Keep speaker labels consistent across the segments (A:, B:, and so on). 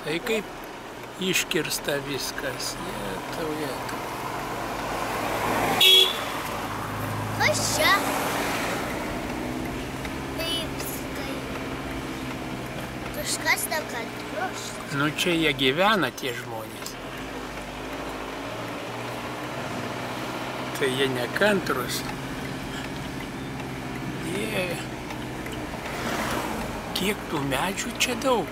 A: Tai kaip iškirsta viskas. Jetau.
B: Kas čia? Taip, kažkas nekantrus.
A: Nu čia jie gyvena tie žmonės. Tai jie nekantrus. Dieve. Kiek tų medžių čia daug.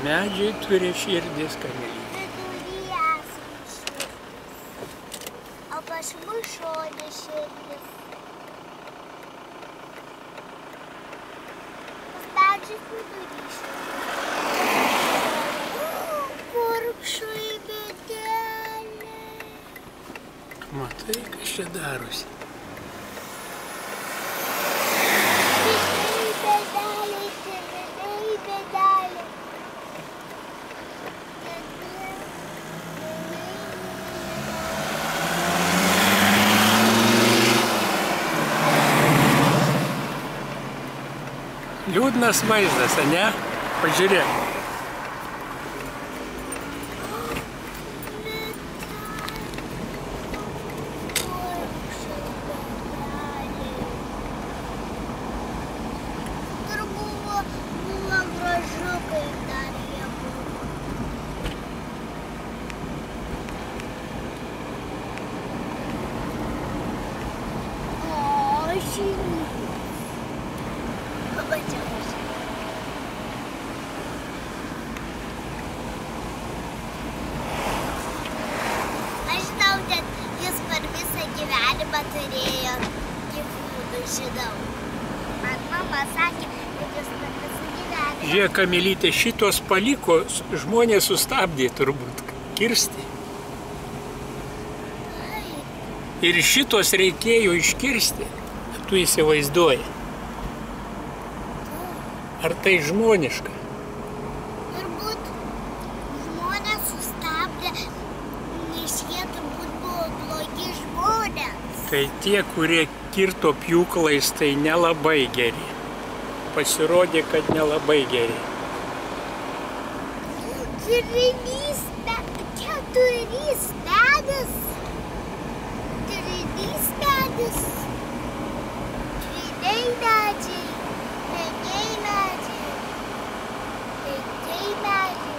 A: Medžiai turi širdis, Kamelyte.
B: Viduryje esančios širdis. O pas mus šone širdis. Pas medžiai vidury širdis. Vargšai bedeliai.
A: Matai, kas čia darosi. Liūdnas vaizdas, ane? Pažiūrėk.
B: Tur buvo gražu, kai dar jie buvo. O, žinai. Aš žinau, kad jis per visą gyvenimą turėjo gyvūnų, žinau. Man mama sakė, kad jis per visą gyvenimą.
A: Žiūrėk, Kamelyte, šitos paliko, žmonės sustabdė turbūt kirsti. Ir šitos reikėjo iškirsti. Tu įsivaizduoji. Ar tai žmoniška?
B: Turbūt žmonės sustabdė, nes jie turbūt buvo blogi žmonės.
A: Tai tie, kurie kirto pjūklais, tai nelabai geri. Pasirodė, kad nelabai geri.
B: Turinys medis. Turinys medis. Triniai medžiai. Penkiai medžiai. Penkiai medžiai.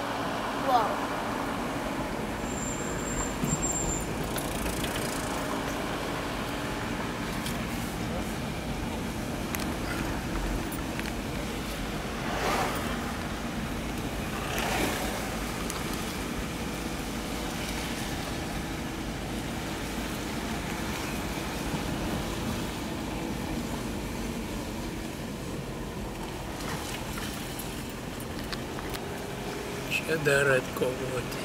B: Wow.
A: Čia dar atkovoti.